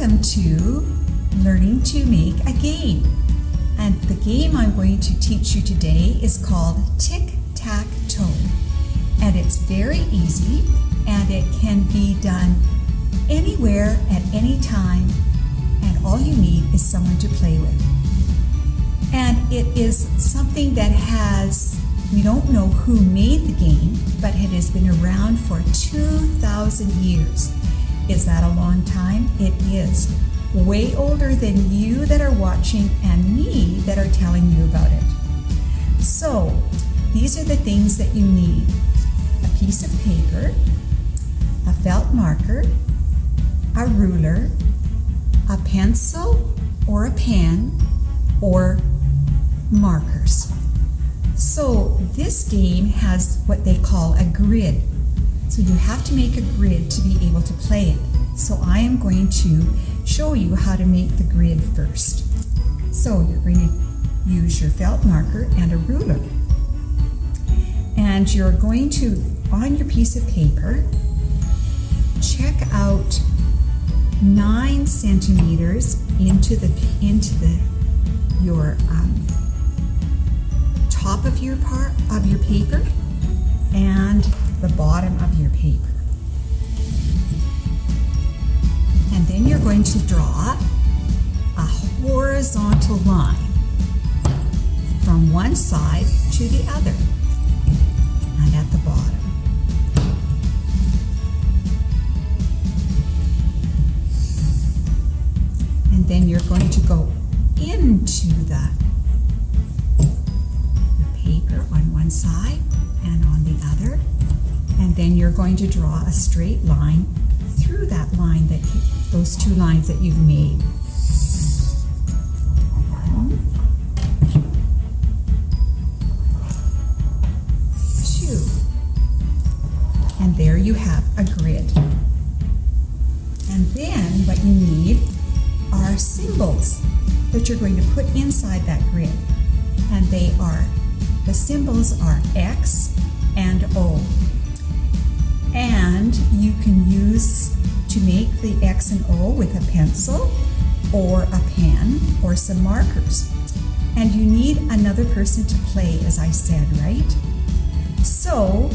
Welcome to Learning to Make a Game. And the game I'm going to teach you today is called Tic Tac Toe. And it's very easy and it can be done anywhere at any time, and all you need is someone to play with. And it is something that we don't know who made the game, but it has been around for 2,000 years. Is that a long time? It is. Way older than you that are watching and me that are telling you about it. So, these are the things that you need. A piece of paper, a felt marker, a ruler, a pencil or a pen, or markers. So this game has what they call a grid. So you have to make a grid to be able to play it. So I am going to show you how to make the grid first. So you're going to use your felt marker and a ruler. And you're going to, on your piece of paper, check out 9 centimeters into your top of your paper and the bottom of your paper. And then you're going to draw a horizontal line from one side to the other and at the bottom. And then you're going to go into your paper on one side and on the other, and then you're going to draw a straight line through that line those 2 lines that you've made. 1, 2, and there you have a grid. And then what you need are symbols that you're going to put inside that grid. And the symbols are X and O. And you can use to make the X and O with a pencil or a pen or some markers. And you need another person to play, as I said, right? So,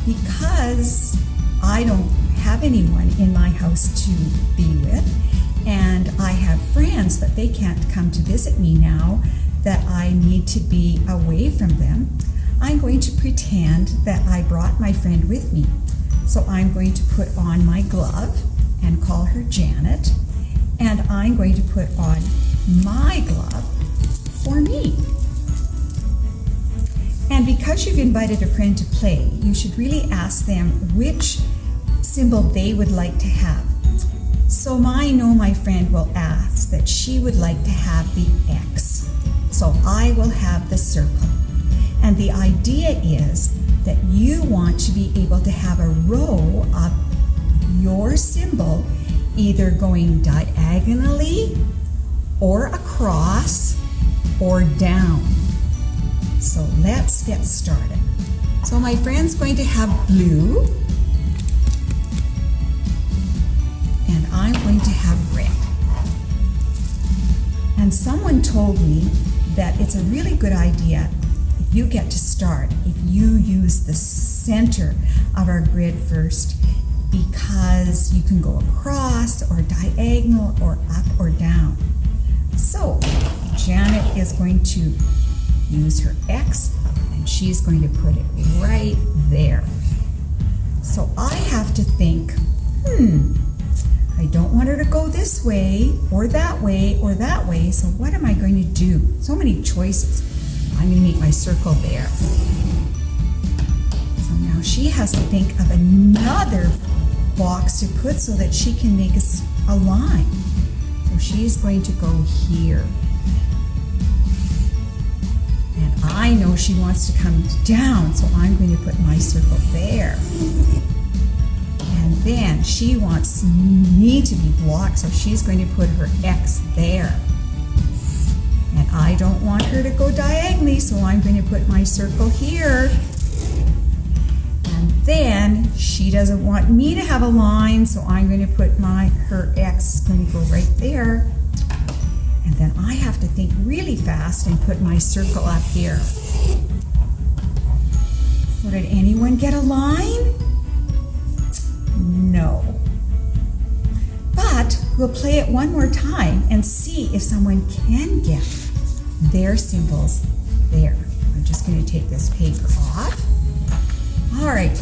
because I don't have anyone in my house to be with, and I have friends, but they can't come to visit me now that I need to be away from them, I'm going to pretend that I brought my friend with me. So I'm going to put on my glove and call her Janet, and I'm going to put on my glove for me. And because you've invited a friend to play, you should really ask them which symbol they would like to have. So I know my friend will ask that she would like to have the X. So I will have the circle. And the idea is that you want to be able to have a row of your symbol either going diagonally or across or down. So let's get started. So my friend's going to have blue, and I'm going to have red. And someone told me that it's a really good idea if you get to start, if you use the center of our grid first, because you can go across or diagonal or up or down. So Janet is going to use her X, and she's going to put it right there. So I have to think, I don't want her to go this way or that way or that way, so what am I going to do? So many choices. I'm going to make my circle there. So now she has to think of another box to put so that she can make a line. So she's going to go here. And I know she wants to come down, so I'm going to put my circle there. And then she wants me to be blocked, so she's going to put her X there. And I don't want her to go diagonally, so I'm going to put my circle here. And then she doesn't want me to have a line, so I'm going to put her X is going to go right there. And then I have to think really fast and put my circle up here. So did anyone get a line? No. But we'll play it one more time and see if someone can get their symbols there. I'm just going to take this paper off. All right.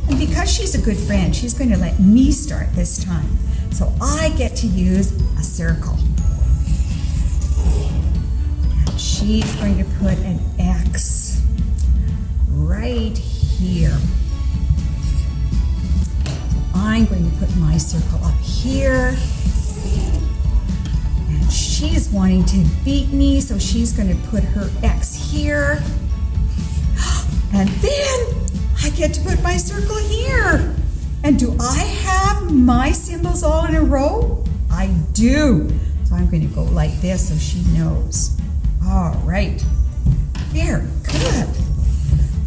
And because she's a good friend, she's going to let me start this time. So I get to use a circle. And she's going to put an X right here. I'm going to put my circle up here. And she's wanting to beat me, so she's going to put her X here. And then I get to put my circle here. And do I have my symbols all in a row? I do. So I'm going to go like this so she knows. All right. Very good.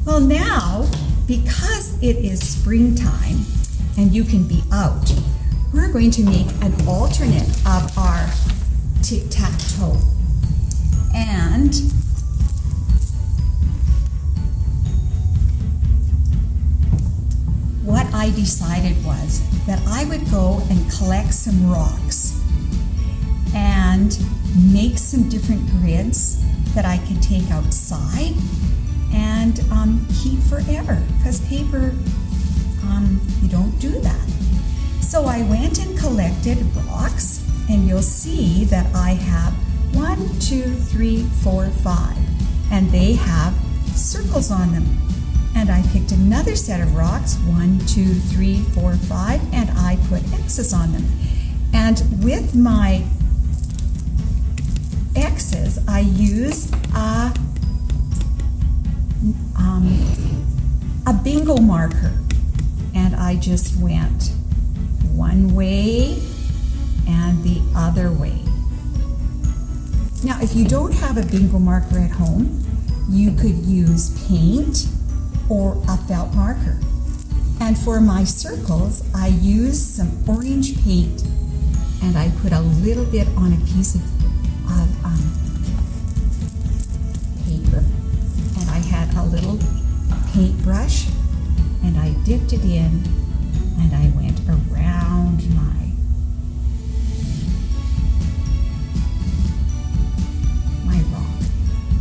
Well, now, because it is springtime and you can be out, we're going to make an alternate of our tic-tac-toe. And what I decided was that I would go and collect some rocks and make some different grids that I could take outside and keep forever, because paper, you don't do that. So I went and collected rocks, and you'll see that I have 1, 2, 3, 4, 5, and they have circles on them. And I picked another set of rocks, 1, 2, 3, 4, 5, and I put X's on them. And with my X's, I use a bingo marker. And I just went one way and the other way. Now, if you don't have a bingo marker at home, you could use paint or a felt marker. And for my circles, I used some orange paint, and I put a little bit on a piece of paper. And I had a little paintbrush, and I dipped it in, and I went around my rock.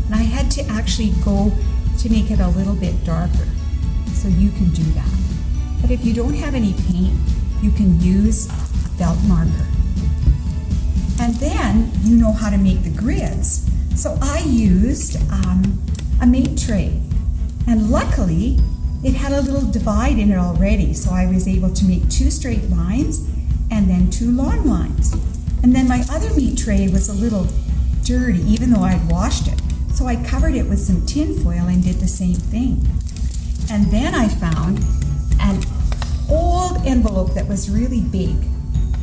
And I had to actually go to make it a little bit darker, so you can do that. But if you don't have any paint, you can use a felt marker. And then you know how to make the grids. So I used a mate tray, and luckily it had a little divide in it already, so I was able to make 2 straight lines and then 2 long lines. And then my other meat tray was a little dirty, even though I'd washed it. So I covered it with some tin foil and did the same thing. And then I found an old envelope that was really big,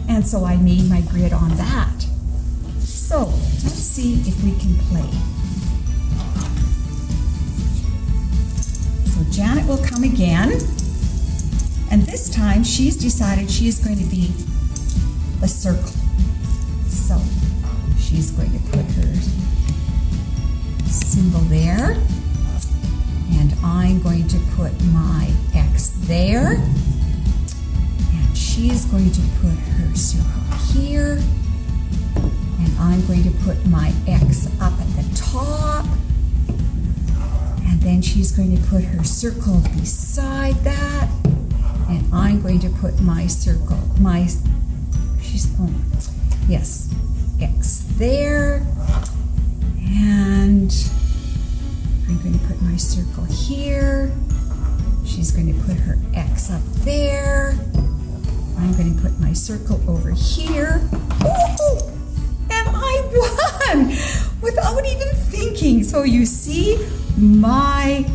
and so I made my grid on that. So let's see if we can play. So Janet will come again, and this time she's decided she's going to be the circle. So she's going to put her symbol there, and I'm going to put my X there, and she's going to put her circle here, and I'm going to put my X up at the top, and then she's going to put her circle beside that, and I'm going to put my circle, X there, and I'm going to put my circle here. She's going to put her X up there. I'm going to put my circle over here. Ooh, and I won without even thinking. So you see, my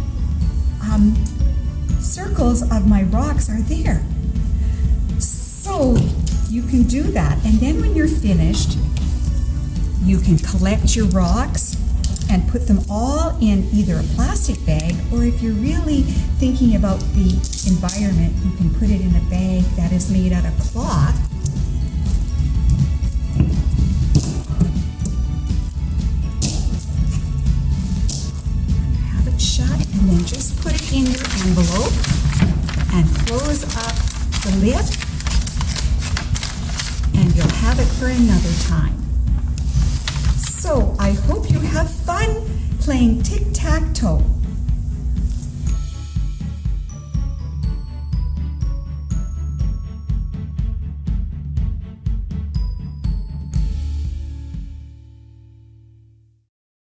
circles of my rocks are there. So you can do that. And then when you're finished, you can collect your rocks and put them all in either a plastic bag, or if you're really thinking about the environment, you can put it in that is made out of cloth. Have it shut, and then just put it in your envelope and close up the lid, and you'll have it for another time. So I hope you have fun playing tic-tac-toe.